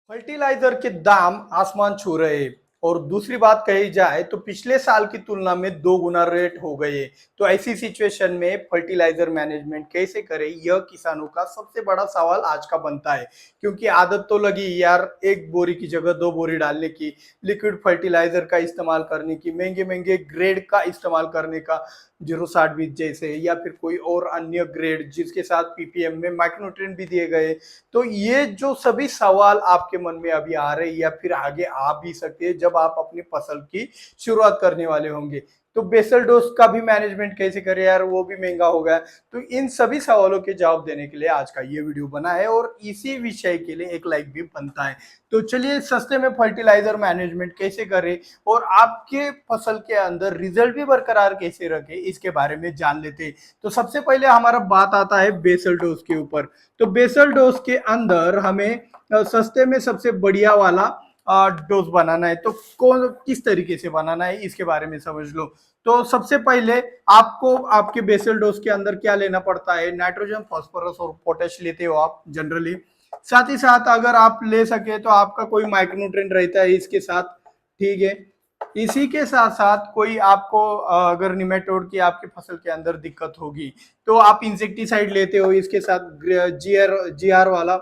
Fertiliser के दाम आसमान छू रहे हैं। और दूसरी बात कही जाए तो पिछले साल की तुलना में 2 गुना रेट हो गए। तो ऐसी सिचुएशन में फर्टिलाइजर मैनेजमेंट कैसे करें, यह किसानों का सबसे बड़ा सवाल आज का बनता है। क्योंकि आदत तो लगी यार, एक बोरी की जगह 2 बोरी डालने की, लिक्विड फर्टिलाइजर का इस्तेमाल करने की, महंगे महंगे ग्रेड का इस्तेमाल करने का, 060 20 जैसे, या फिर कोई और अन्य ग्रेड जिसके साथ पीपीएम में माइक्रोन्यूट्रिएंट भी दिए गए। तो ये जो सभी सवाल आपके मन में अभी आ रहे हैं या फिर आगे आ भी सकते हैं जब आप अपनी फसल की शुरुआत करने वाले होंगे। तो बेसल डोज का भी मैनेजमेंट कैसे करें यार, वो भी महंगा हो गया। तो इन सभी सवालों के जवाब देने के लिए आज का ये वीडियो बना है और इसी विषय के लिए एक लाइक भी बनता है। तो चलिए सस्ते में फर्टिलाइजर मैनेजमेंट कैसे करें और आपके फसल के अंदर रिजल्ट भी बरकरार कैसे रखें, इसके बारे में जान लेते हैं। तो सबसे पहले हमारा बात आता है बेसल डोज के ऊपर। तो बेसल डोज के अंदर हमें सस्ते में सबसे बढ़िया वाला डोज बनाना है। तो कौन किस तरीके से बनाना है इसके बारे में समझ लो। तो सबसे पहले आपको आपके बेसल डोज के अंदर क्या लेना पड़ता है, नाइट्रोजन, फास्फोरस और पोटेश लेते हो आप जनरली। साथ ही साथ अगर आप ले सके तो आपका कोई माइक्रोन्यूट्रिएंट रहता है इसके साथ, ठीक है। इसी के साथ साथ कोई आपको अगर निमेटोड की आपके फसल के अंदर दिक्कत होगी तो आप इंसेक्टिसाइड लेते हो इसके साथ, जीआर वाला,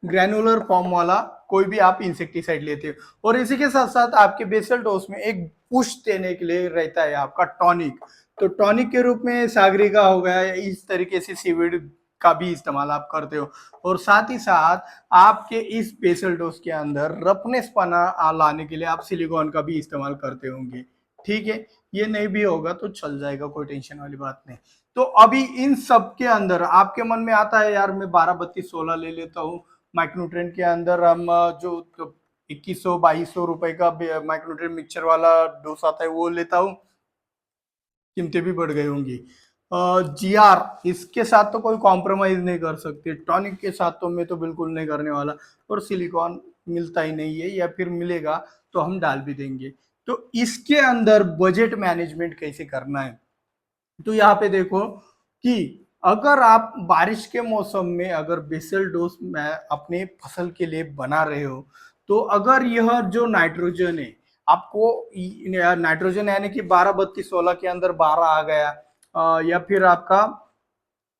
ग्रैनुलर फॉर्म वाला कोई भी आप इंसेक्टिसाइड लेते हो। और इसी के साथ साथ आपके बेसल डोज में एक पुश देने के लिए रहता है आपका टॉनिक। तो टॉनिक के रूप में सागरिका हो गया, इस तरीके से सीवीड का भी इस्तेमाल आप करते हो। और साथ ही साथ आपके इस बेसल डोज के अंदर रफनेस पना लाने के लिए आप सिलिकॉन का भी इस्तेमाल करते होंगे, ठीक है। ये नहीं भी होगा तो चल जाएगा, कोई टेंशन वाली बात नहीं। तो अभी इन सब के अंदर आपके मन में आता है यार मैं 12 32 16 ले लेता हूँ। माइक्रोन्यूट्रिएंट के अंदर हम जो 2100 2200 रुपए का माइक्रोन्यूट्रिएंट मिक्सचर वाला डोस आता है वो लेता हूँ, कीमतें भी बढ़ गई होंगी। जीआर इसके साथ तो कोई कॉम्प्रोमाइज नहीं कर सकते, टॉनिक के साथ तो मैं तो बिल्कुल नहीं करने वाला। और सिलिकॉन मिलता ही नहीं है, या फिर मिलेगा तो हम डाल भी देंगे। तो इसके अंदर बजट मैनेजमेंट कैसे करना है, तो यहाँ पे देखो कि अगर आप बारिश के मौसम में अगर बेसल डोज में अपने फसल के लिए बना रहे हो, तो अगर यह जो नाइट्रोजन है आपको, नाइट्रोजन यानी कि 12 32 16 के अंदर 12 आ गया, या फिर आपका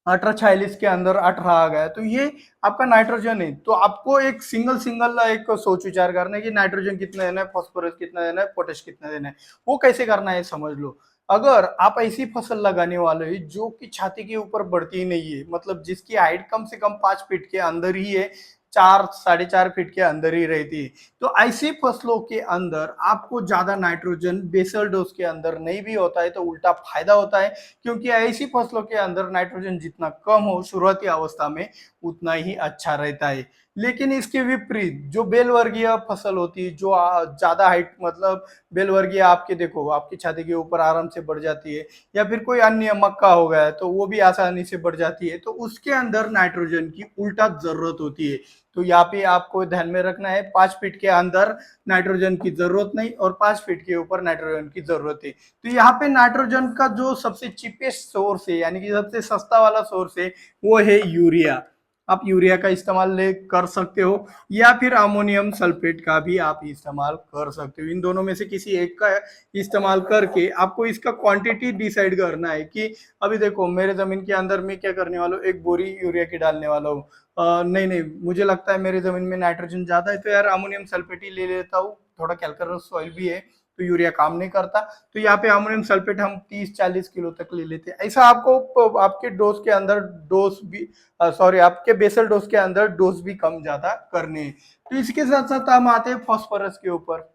18 46 के अंदर 18 आ गया, तो ये आपका नाइट्रोजन है। तो आपको एक सिंगल सिंगल एक सोच विचार करना है कि नाइट्रोजन कितना देना है, फास्फोरस कितना देना है, पोटेश कितना देना है। वो कैसे करना है समझ लो। अगर आप ऐसी फसल लगाने वाले हो जो कि छाती के ऊपर बढ़ती ही नहीं है, मतलब जिसकी हाइट कम से कम 5 फीट के अंदर ही है, 4 साढ़े 4 फीट के अंदर ही रहती है, तो ऐसी फसलों के अंदर आपको ज्यादा नाइट्रोजन बेसल डोज के अंदर नहीं भी होता है, तो उल्टा फायदा होता है। क्योंकि ऐसी फसलों के अंदर नाइट्रोजन जितना कम हो शुरुआती अवस्था में उतना ही अच्छा रहता है। लेकिन इसके विपरीत जो बेल वर्गीय फसल होती है, जो ज्यादा हाइट, मतलब बेल वर्गीय आपके देखो आपकी छाती के ऊपर आराम से बढ़ जाती है, या फिर कोई अन्य मक्का हो गया तो वो भी आसानी से बढ़ जाती है, तो उसके अंदर नाइट्रोजन की उल्टा जरूरत होती है। तो यहाँ पे आपको ध्यान में रखना है, 5 फीट के अंदर नाइट्रोजन की जरूरत नहीं और 5 फीट के ऊपर नाइट्रोजन की जरूरत है। तो यहाँ पे नाइट्रोजन का जो सबसे चीपेस्ट सोर्स है, यानी कि सबसे सस्ता वाला सोर्स है, वो है यूरिया। आप यूरिया का इस्तेमाल ले कर सकते हो, या फिर अमोनियम सल्फेट का भी आप इस्तेमाल कर सकते हो। इन दोनों में से किसी एक का इस्तेमाल करके आपको इसका क्वांटिटी डिसाइड करना है कि अभी देखो मेरे जमीन के अंदर मैं क्या करने वाला हूँ, 1 बोरी यूरिया की डालने वाला हूँ। नहीं नहीं, मुझे लगता है मेरी जमीन में नाइट्रोजन ज्यादा है, तो यार अमोनियम सल्फेट ही ले लेता हूँ, थोड़ा कैल्करस सॉइल भी है तो यूरिया काम नहीं करता। तो यहाँ पे अमोनियम सल्फेट हम 30 40 किलो तक ले लेते हैं। ऐसा आपको आपके डोज के अंदर डोज भी, सॉरी, आपके बेसल डोज के अंदर डोज भी कम ज्यादा करने हैं। तो इसके साथ साथ हम आते हैं फॉस्फोरस के ऊपर।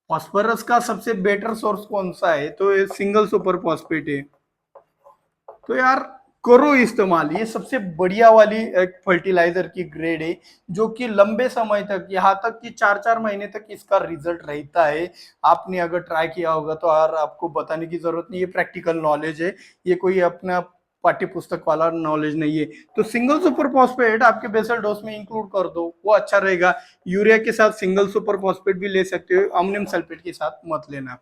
फॉस्फोरस का सबसे बेटर सोर्स कौन सा है, तो ये सिंगल सुपर फॉस्फेट है। तो यार करो इस्तेमाल, ये सबसे बढ़िया वाली एक फर्टिलाइजर की ग्रेड है, जो कि लंबे समय तक, यहाँ तक कि 4 4 महीने तक इसका रिजल्ट रहता है। आपने अगर ट्राई किया होगा तो यार आपको बताने की जरूरत नहीं, ये प्रैक्टिकल नॉलेज है, ये कोई अपना पाठ्य पुस्तक वाला नॉलेज नहीं है। तो सिंगल सुपर फॉस्फेट आपके बेसल डोज में इंक्लूड कर दो, वो अच्छा रहेगा। यूरिया के साथ सिंगल सुपर फॉस्फेट भी ले सकते हो, अमोनियम सल्फेट के साथ मत लेना।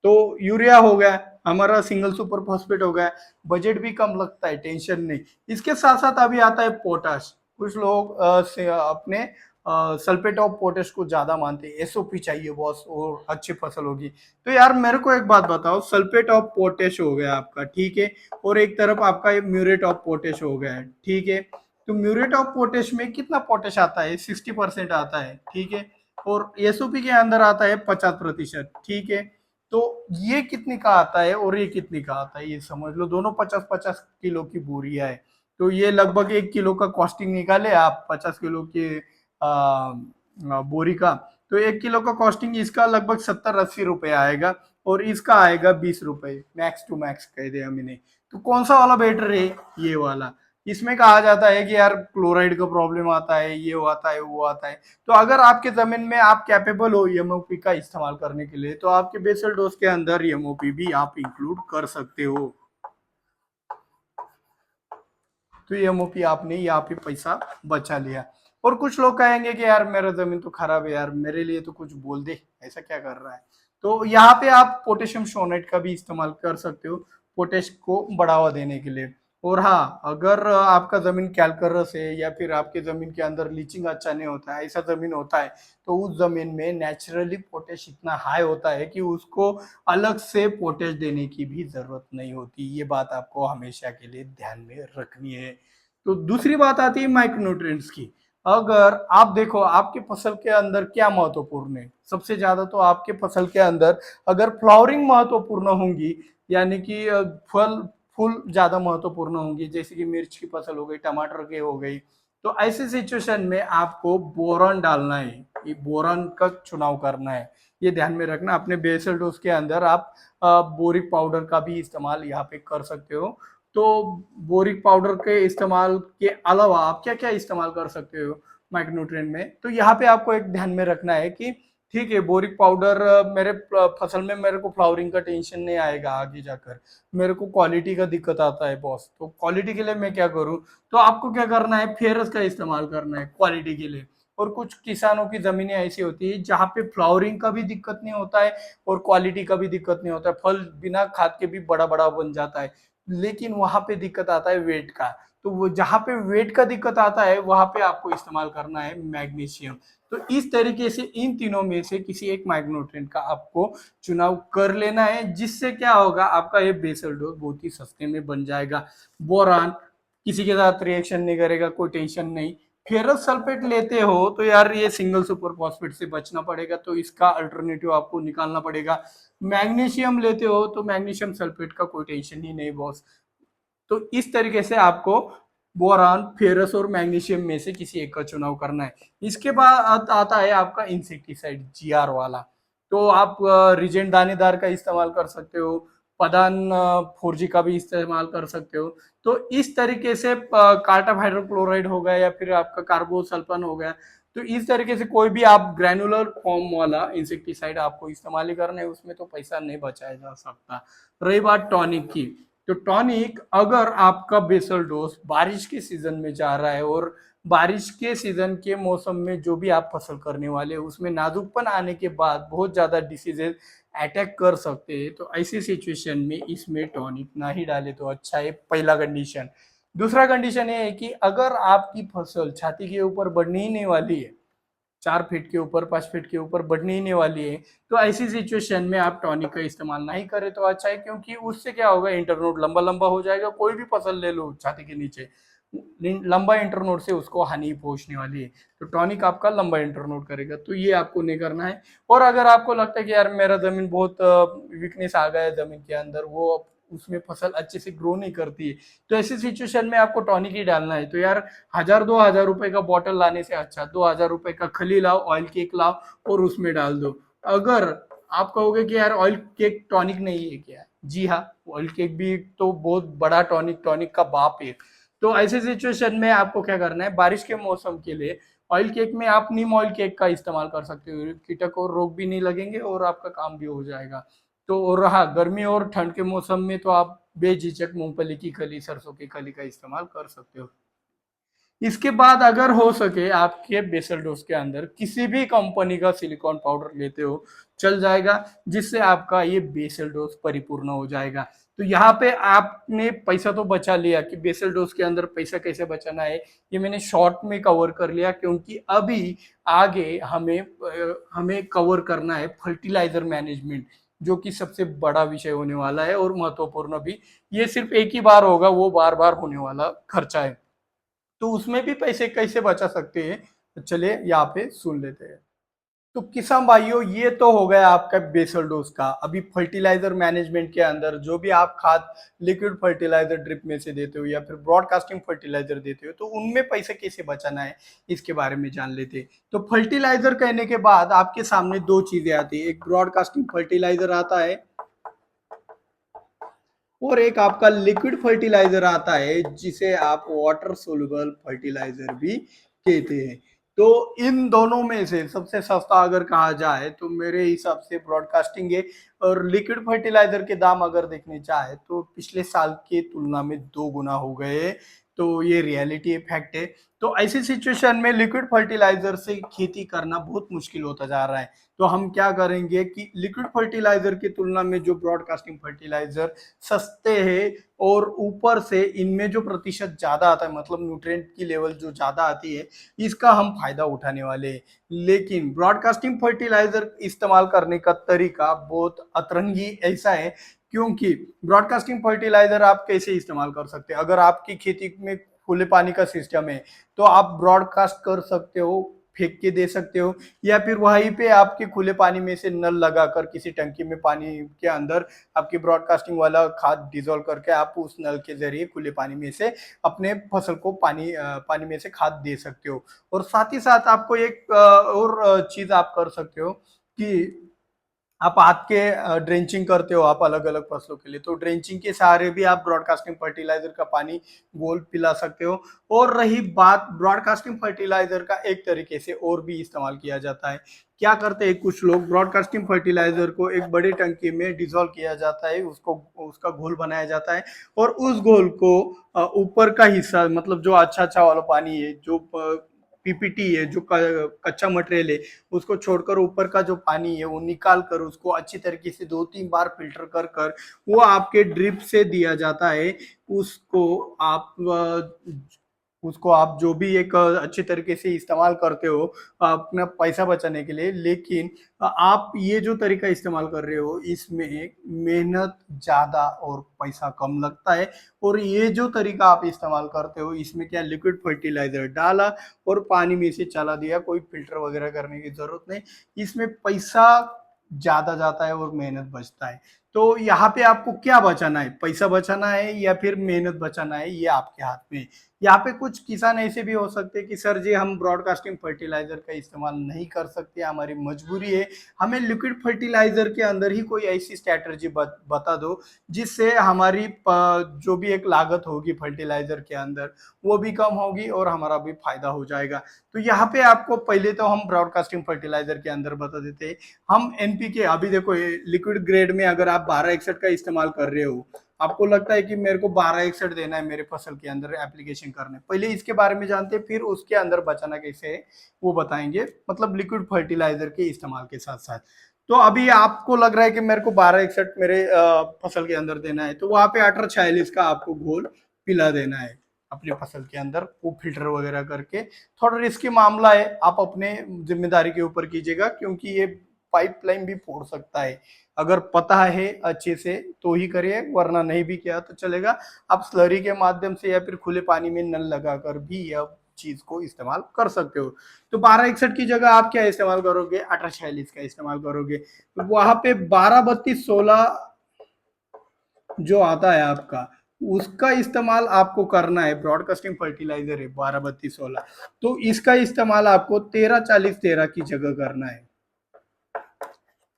तो यूरिया हो गया हमारा, सिंगल सुपर फॉस्फेट हो गया, बजट भी कम लगता है, टेंशन नहीं। इसके साथ साथ अभी आता है पोटाश। कुछ लोग से अपने सल्फेट ऑफ पोटेश को ज्यादा मानते हैं, एसओपी चाहिए बॉस और अच्छी फसल होगी। तो यार मेरे को एक बात बताओ, सल्फेट ऑफ पोटेश हो गया आपका, ठीक है, और एक तरफ आपका ये म्यूरेट ऑफ पोटेश हो गया है, ठीक है। तो म्यूरेट ऑफ पोटेश में कितना पोटेश आता है? 60% आता है, ठीक है। और एसओपी के अंदर आता है 50%, ठीक है। तो ये कितने का आता है और ये कितने का आता है, ये समझ लो, दोनों 50-50 किलो की बोरियां है। तो ये लगभग 1 किलो का कॉस्टिंग निकाले आप 50 किलो के बोरी का। तो 1 किलो का कॉस्टिंग इसका लगभग 70-80 रुपए आएगा, और इसका आएगा 20 रुपए, मैक्स टू मैक्स कह दिया मैंने। तो कौन सा वाला बेटर है? ये वाला। इसमें कहा जाता है कि यार क्लोराइड का प्रॉब्लम आता है, ये आता है, वो आता है। तो अगर आपके जमीन में आप कैपेबल हो एमओपी का इस्तेमाल करने के लिए, तो आपके बेसल डोज के अंदर एमओपी भी आप इंक्लूड कर सकते हो। तो एमओपी आपने यहाँ पे पैसा बचा लिया। और कुछ लोग कहेंगे कि यार मेरा जमीन तो खराब है यार, मेरे लिए तो कुछ बोल दे, ऐसा क्या कर रहा है। तो यहाँ पे आप पोटेशियम सोनेट का भी इस्तेमाल कर सकते हो, पोटेश को बढ़ावा देने के लिए। और हाँ, अगर आपका जमीन कैलकरस है या फिर आपके जमीन के अंदर लीचिंग अच्छा नहीं होता है, ऐसा जमीन होता है, तो उस जमीन में नेचुरली पोटेश इतना हाई होता है कि उसको अलग से पोटेश देने की भी जरूरत नहीं होती। ये बात आपको हमेशा के लिए ध्यान में रखनी है। तो दूसरी बात आती है माइक्रोन्यूट्रिएंट्स की। अगर आप देखो आपके फसल के अंदर क्या महत्वपूर्ण है, सबसे ज्यादा तो आपके फसल के अंदर अगर फ्लावरिंग महत्वपूर्ण होंगी, यानी कि फल फूल ज्यादा महत्वपूर्ण होंगी, जैसे कि मिर्च की फसल हो गई, टमाटर की हो गई, तो ऐसे सिचुएशन में आपको बोरॉन डालना है, ये बोरॉन का चुनाव करना है। ये ध्यान में रखना, अपने बेसल डोज के अंदर आप बोरिक पाउडर का भी इस्तेमाल यहाँ पे कर सकते हो। तो बोरिक पाउडर के इस्तेमाल के अलावा आप क्या क्या इस्तेमाल कर सकते हो माइक्रोन्यूट्रिएंट में? तो यहाँ पे आपको एक ध्यान में रखना है कि ठीक है, बोरिक पाउडर मेरे फसल में मेरे को फ्लावरिंग का टेंशन नहीं आएगा आगे जाकर, मेरे को क्वालिटी का दिक्कत आता है बॉस, तो क्वालिटी के लिए मैं क्या करूं? तो आपको क्या करना है, फेरस का इस्तेमाल करना है क्वालिटी के लिए। और कुछ किसानों की जमीनें ऐसी होती है जहां पे फ्लावरिंग का भी दिक्कत नहीं होता है और क्वालिटी का भी दिक्कत नहीं होता है, फल बिना खाद के भी बड़ा बड़ा बन जाता है, लेकिन वहां पे दिक्कत आता है वेट का। तो वो जहां पे वेट का दिक्कत आता है वहां पे आपको इस्तेमाल करना है मैग्नीशियम। तो इस तरीके से इन तीनों में से किसी एक माइक्रोन्यूट्रिएंट का आपको चुनाव कर लेना है, जिससे क्या होगा, आपका ये बेसल डोज बहुत ही सस्ते में बन जाएगा। बोरान किसी के साथ रिएक्शन नहीं करेगा, कोई टेंशन नहीं। फेरस सल्फेट लेते हो तो यार ये सिंगल सुपर फॉस्फेट से बचना पड़ेगा, तो इसका अल्टरनेटिव आपको निकालना पड़ेगा। मैग्नीशियम लेते हो तो मैग्नीशियम सल्फेट का कोई टेंशन ही नहीं बॉस। तो इस तरीके से आपको बोरान, फेरस और मैग्नीशियम में से किसी एक का चुनाव करना है। इसके बाद आता है आपका इंसेक्टिसाइड, जीआर वाला। तो आप रिजेंट दानेदार का इस्तेमाल कर सकते हो, पदान 4G का भी इस्तेमाल कर सकते हो। तो इस तरीके से कार्टम हाइड्रोक्लोराइड हो गया या फिर आपका कार्बोसल्फान हो गया, तो इस तरीके से कोई भी आप ग्रैनुलर फॉर्म वाला इंसेक्टिसाइड आपको इस्तेमाल ही करना है, उसमें तो पैसा नहीं बचाया जा सकता। रही बात टॉनिक की, तो टॉनिक अगर आपका बेसल डोज बारिश के सीजन में जा रहा है और बारिश के सीजन के मौसम में जो भी आप फसल करने वाले हैं उसमें नाजुकपन आने के बाद बहुत ज्यादा डिसीजेज अटैक कर सकते हैं, तो ऐसी सिचुएशन में इसमें टॉनिक ना ही डाले तो अच्छा है, पहला कंडीशन। दूसरा कंडीशन ये है कि अगर आपकी फसल छाती के ऊपर बढ़ने ही नहीं वाली है, 4 फीट के ऊपर, 5 फीट के ऊपर बढ़ने ही नहीं वाली है, तो ऐसी सिचुएशन में आप टॉनिक का इस्तेमाल नहीं करें तो अच्छा है, क्योंकि उससे क्या होगा, इंटरनोड लंबा लंबा हो जाएगा। कोई भी फसल ले लो छाती के नीचे, लंबा इंटरनोड से उसको हानि पहुंचने वाली है। तो टॉनिक आपका लंबा इंटरनोड करेगा, तो ये आपको नहीं करना है। और अगर आपको लगता है कि यार मेरा जमीन बहुत वीकनेस आ गया है जमीन के अंदर, वो उसमें फसल अच्छे से ग्रो नहीं करती है, तो ऐसी सिचुएशन में आपको टॉनिक ही डालना है। तो यार 1000-2000 रुपए का बॉटल लाने से अच्छा 2000 रुपए का खली लाओ, ऑयल केक लाओ और उसमें डाल दो। अगर आप कहोगे कि यार ऑयल केक टॉनिक नहीं है क्या, जी हाँ, ऑयल केक भी तो बहुत बड़ा टॉनिक, टॉनिक का बाप है। तो ऐसे सिचुएशन में आपको क्या करना है, बारिश के मौसम के लिए ऑयल केक में आप नीम ऑयल केक का इस्तेमाल कर सकते हो, कीटक और रोग भी नहीं लगेंगे और आपका काम भी हो जाएगा। तो रहा गर्मी और ठंड के मौसम में, तो आप बेझिझक मूंगफली की खली, सरसों की खली का इस्तेमाल कर सकते हो। इसके बाद अगर हो सके आपके बेसल डोज के अंदर किसी भी कंपनी का सिलिकॉन पाउडर लेते हो चल जाएगा, जिससे आपका ये बेसल डोज परिपूर्ण हो जाएगा। तो यहाँ पे आपने पैसा तो बचा लिया कि बेसल डोज के अंदर पैसा कैसे बचाना है, ये मैंने शॉर्ट में कवर कर लिया, क्योंकि अभी आगे हमें कवर करना है फर्टिलाइजर मैनेजमेंट, जो कि सबसे बड़ा विषय होने वाला है और महत्वपूर्ण भी। ये सिर्फ एक ही बार होगा, वो बार बार होने वाला खर्चा है। तो उसमें भी पैसे कैसे बचा सकते हैं, तो चलिए यहाँ पे सुन लेते हैं। तो किसान भाइयों, ये तो हो गया आपका बेसल डोज का। अभी फर्टिलाइजर मैनेजमेंट के अंदर जो भी आप खाद लिक्विड फर्टिलाइजर ड्रिप में से देते हो या फिर ब्रॉडकास्टिंग फर्टिलाइजर देते हो, तो उनमें पैसे कैसे बचाना है इसके बारे में जान लेते हैं। तो फर्टिलाइजर कहने के बाद आपके सामने दो चीजें आती है, एक ब्रॉडकास्टिंग फर्टिलाइजर आता है और एक आपका लिक्विड फर्टिलाइजर आता है, जिसे आप वाटर सोल्यूबल फर्टिलाइजर भी कहते हैं। तो इन दोनों में से सबसे सस्ता अगर कहा जाए तो मेरे हिसाब से ब्रॉडकास्टिंग है। और लिक्विड फर्टिलाइजर के दाम अगर देखने चाहे तो पिछले साल की तुलना में 2 गुना हो गए। तो ये रियलिटी फैक्ट है। तो ऐसी सिचुएशन में लिक्विड फर्टिलाइजर से खेती करना बहुत मुश्किल होता जा रहा है। तो हम क्या करेंगे कि लिक्विड फर्टिलाइजर की तुलना में जो ब्रॉडकास्टिंग फर्टिलाइजर सस्ते हैं और ऊपर से इनमें जो प्रतिशत ज्यादा आता है, मतलब न्यूट्रिएंट की लेवल जो ज्यादा आती है, इसका हम फायदा उठाने वाले हैं। लेकिन ब्रॉडकास्टिंग फर्टिलाइजर इस्तेमाल करने का तरीका बहुत अतरंगी ऐसा है, क्योंकि ब्रॉडकास्टिंग फर्टिलाइजर आप कैसे इस्तेमाल कर सकते हैं। अगर आपकी खेती में खुले पानी का सिस्टम है तो आप ब्रॉडकास्ट कर सकते हो, फेंक के दे सकते हो, या फिर वहीं पे आपके खुले पानी में से नल लगाकर किसी टंकी में पानी के अंदर आपकी ब्रॉडकास्टिंग वाला खाद डिजोल्व करके आप उस नल के जरिए खुले पानी में से अपने फसल को पानी में से खाद दे सकते हो। और साथ ही साथ आपको एक और चीज आप कर सकते हो कि आप हाथ के ड्रेंचिंग करते हो आप अलग अलग फसलों के लिए, तो ड्रेंचिंग के सहारे भी आप ब्रॉडकास्टिंग फर्टिलाइजर का पानी गोल पिला सकते हो। और रही बात, ब्रॉडकास्टिंग फर्टिलाइजर का एक तरीके से और भी इस्तेमाल किया जाता है। क्या करते हैं कुछ लोग, ब्रॉडकास्टिंग फर्टिलाइजर को एक बड़ी टंकी में डिसॉल्व किया जाता है, उसको उसका घोल बनाया जाता है और उस घोल को ऊपर का हिस्सा, मतलब जो अच्छा अच्छा वाला पानी है, जो पीपीटी है, जो कच्चा मटेरियल है, उसको छोड़कर ऊपर का जो पानी है वो निकाल कर उसको अच्छी तरीके से 2-3 बार फिल्टर कर कर वो आपके ड्रिप से दिया जाता है। उसको आप उसको आप जो भी एक अच्छे तरीके से इस्तेमाल करते हो अपना पैसा बचाने के लिए। लेकिन आप ये जो तरीका इस्तेमाल कर रहे हो इसमें मेहनत ज्यादा और पैसा कम लगता है। और ये जो तरीका आप इस्तेमाल करते हो इसमें क्या, लिक्विड फर्टिलाइजर डाला और पानी में से चला दिया, कोई फिल्टर वगैरह करने की जरूरत नहीं। इसमें पैसा ज्यादा जाता है और मेहनत बचता है। तो यहाँ पे आपको क्या बचाना है, पैसा बचाना है या फिर मेहनत बचाना है, ये आपके हाथ में है। यहाँ पे कुछ किसान ऐसे भी हो सकते हैं कि सर जी हम ब्रॉडकास्टिंग फर्टिलाइजर का इस्तेमाल नहीं कर सकते, हमारी मजबूरी है, हमें लिक्विड फर्टिलाइजर के अंदर ही कोई ऐसी स्ट्रैटेजी बता दो जिससे हमारी जो भी एक लागत होगी फर्टिलाइजर के अंदर वो भी कम होगी और हमारा भी फायदा हो जाएगा। तो यहाँ पे आपको पहले तो हम ब्रॉडकास्टिंग फर्टिलाइजर के अंदर बता देते हैं। हम एनपीके, अभी देखो लिक्विड ग्रेड में अगर आप 1261 का इस्तेमाल कर रहे हो, आपको लगता है कि मेरे को 1261 देना है मेरे फसल के अंदर एप्लीकेशन करने, पहले इसके बारे में जानते हैं, फिर उसके अंदर बचाना कैसे है वो बताएंगे, मतलब लिक्विड फर्टिलाइजर के इस्तेमाल के साथ साथ। तो अभी आपको लग रहा है कि मेरे को 1261 मेरे फसल के अंदर देना है, तो वहां पे 1846 का आपको घोल पिला देना है अपने फसल के अंदर, वो फिल्टर वगैरह करके। थोड़ा रिस्की मामला है, आप अपने जिम्मेदारी के ऊपर कीजिएगा, क्योंकि ये पाइपलाइन भी फोड़ सकता है। अगर पता है अच्छे से तो ही करिए, वरना नहीं भी किया तो चलेगा। आप स्लरी के माध्यम से या फिर खुले पानी में नल लगाकर भी यह चीज को इस्तेमाल कर सकते हो। तो 1261 की जगह आप क्या इस्तेमाल करोगे, 1846 का इस्तेमाल करोगे। तो वहां पे 12-32-16 जो आता है आपका, उसका इस्तेमाल आपको करना है। ब्रॉडकास्टिंग फर्टिलाइजर है 12-32-16, तो इसका इस्तेमाल आपको 13-40-13 की जगह करना है।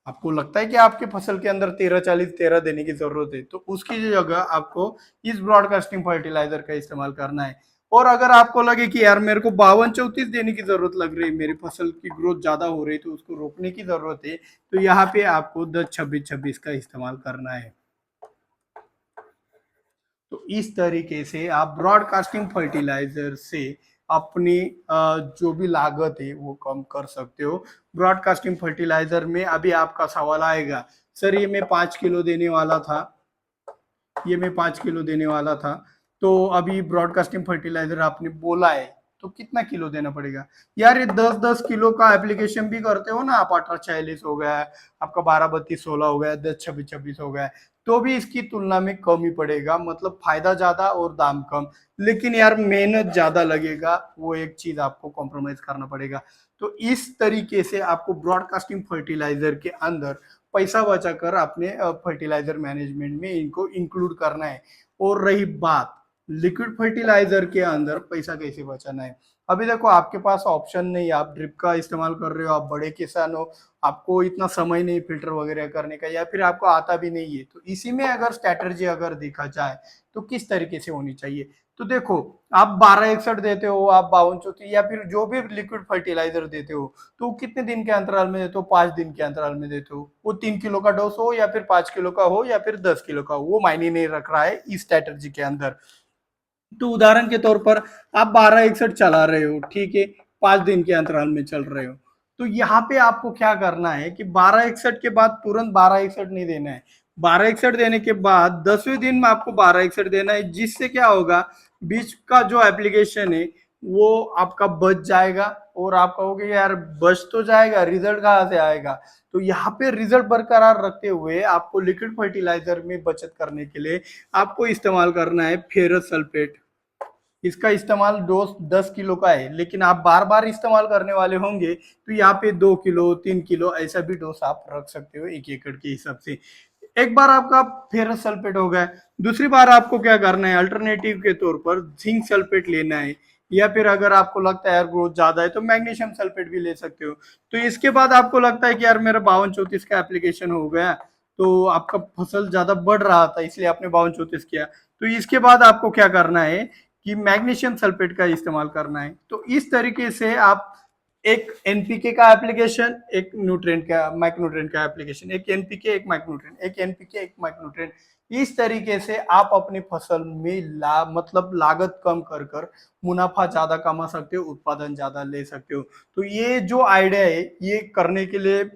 आपको लगता है कि आपके फसल के अंदर 13-40-13 देने की जरूरत है, तो उसकी जगह आपको इस ब्रॉडकास्टिंग फर्टिलाइजर का इस्तेमाल करना है। और अगर आपको लगे कि यार मेरे को 52-34 देने की जरूरत लग रही है, मेरी फसल की ग्रोथ ज्यादा हो रही है तो उसको रोकने की जरूरत है, तो यहाँ पे आपको 10-26-26 का इस्तेमाल करना है। तो इस तरीके से आप ब्रॉडकास्टिंग फर्टिलाइजर से अपनी जो भी लागत है वो कम कर सकते हो। ब्रॉडकास्टिंग फर्टिलाइजर में अभी आपका सवाल आएगा, सर ये मैं 5 किलो देने वाला था, ये मैं 5 किलो देने वाला था, तो अभी ब्रॉडकास्टिंग फर्टिलाइजर आपने बोला है तो कितना किलो देना पड़ेगा? यार ये 10-10 किलो का एप्लीकेशन भी करते हो ना आप, 18-46 हो गया, आपका 12-32-16 हो गया, 10-26-26 हो गया, तो भी इसकी तुलना में कम ही पड़ेगा, मतलब फायदा ज्यादा और दाम कम, लेकिन यार मेहनत ज्यादा लगेगा, वो एक चीज आपको कॉम्प्रोमाइज करना पड़ेगा। तो इस तरीके से आपको ब्रॉडकास्टिंग फर्टिलाइजर के अंदर पैसा बचाकर अपने फर्टिलाइजर मैनेजमेंट में इनको इंक्लूड करना है। और रही बात लिक्विड फर्टिलाइजर के अंदर पैसा कैसे बचाना है, अभी देखो आपके पास ऑप्शन नहीं है, आप ड्रिप का इस्तेमाल कर रहे हो, आप बड़े किसान हो, आपको इतना समय नहीं फिल्टर वगैरह करने का, या फिर आपको आता भी नहीं है, तो इसी में अगर स्ट्रैटेजी अगर देखा जाए तो किस तरीके से होनी चाहिए। तो देखो आप 1261 देते हो, आप 5234 या फिर जो भी लिक्विड फर्टिलाइजर देते हो, तो कितने दिन के अंतराल में देते हो? 5 दिन के अंतराल में देते हो। वो 3 किलो का डोज हो या फिर 5 किलो का हो या फिर 10 किलो का हो, वो मायने नहीं रख रहा है इस स्ट्रेटजी के अंदर। तो उदाहरण के तौर पर आप 1261 चला रहे हो, ठीक है, 5 दिन के अंतराल में चल रहे हो, तो यहाँ पे आपको क्या करना है कि 1261 के बाद तुरंत 1261 नहीं देना है, 1261 देने के बाद 10वें दिन में आपको 1261 देना है, जिससे क्या होगा, बीच का जो एप्लीकेशन है वो आपका बच जाएगा। और आप कहोगे यार बच तो जाएगा, रिजल्ट कहाँ से आएगा? तो यहाँ पे रिजल्ट बरकरार रखते हुए आपको लिक्विड फर्टिलाइजर में बचत करने के लिए आपको इस्तेमाल करना है फेरस सल्फेट। इसका इस्तेमाल डोज 10 किलो का है, लेकिन आप बार बार इस्तेमाल करने वाले होंगे तो यहाँ पे 2 किलो 3 किलो ऐसा भी डोज आप रख सकते हो 1 एकड़ के हिसाब से। एक बार आपका फेरस सल्फेट हो गया, दूसरी बार आपको क्या करना है, अल्टरनेटिव के तौर पर जिंक सल्फेट लेना है, या फिर अगर आपको लगता है यार ग्रोथ ज्यादा है तो मैग्नीशियम सल्फेट भी ले सकते हो। तो इसके बाद आपको लगता है कि यार मेरा 52-34 का एप्लीकेशन हो गया, तो आपका फसल ज्यादा बढ़ रहा था इसलिए आपने 52-34 किया, तो इसके बाद आपको क्या करना है कि मैग्नीशियम सल्फेट का इस्तेमाल करना है। तो इस तरीके से आप एक एनपीके का एप्लीकेशन, एक न्यूट्रिएंट का माइक्रोन्यूट्रिएंट का एप्लीकेशन, एक एनपीके एक माइक्रोन्यूट्रिएंट, एक एनपीके एक माइक्रोन्यूट्रिएंट, इस तरीके से आप अपनी फसल में मतलब लागत कम कर कर मुनाफा ज्यादा कमा सकते हो, उत्पादन ज्यादा ले सकते हो। तो ये जो आइडिया है ये करने के लिए,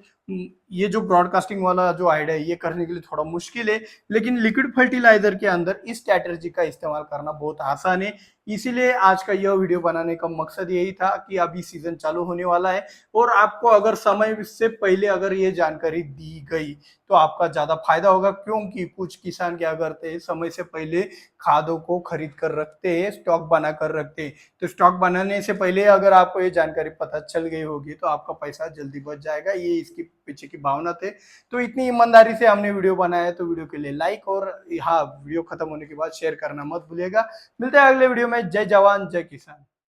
ये जो ब्रॉडकास्टिंग वाला जो आइडिया है ये करने के लिए थोड़ा मुश्किल है, लेकिन लिक्विड फर्टिलाइजर के अंदर इस स्ट्रैटेजी का इस्तेमाल करना बहुत आसान है। इसीलिए आज का यह वीडियो बनाने का मकसद यही था कि अभी सीजन चालू होने वाला है, और आपको अगर समय से पहले अगर ये जानकारी दी गई तो आपका ज्यादा फायदा होगा, क्योंकि कुछ किसान क्या करते हैं, समय से पहले खादों को खरीद कर रखते हैं, स्टॉक बना कर रखते हैं। तो स्टॉक बनाने से पहले अगर आपको ये जानकारी पता चल गई होगी तो आपका पैसा जल्दी बच जाएगा, ये इसकी पीछे की भावना थे। तो इतनी ईमानदारी से हमने वीडियो बनाया है, तो वीडियो के लिए लाइक, और हाँ वीडियो खत्म होने के बाद शेयर करना मत भूलिएगा। मिलते हैं अगले वीडियो में। जय जवान जय किसान।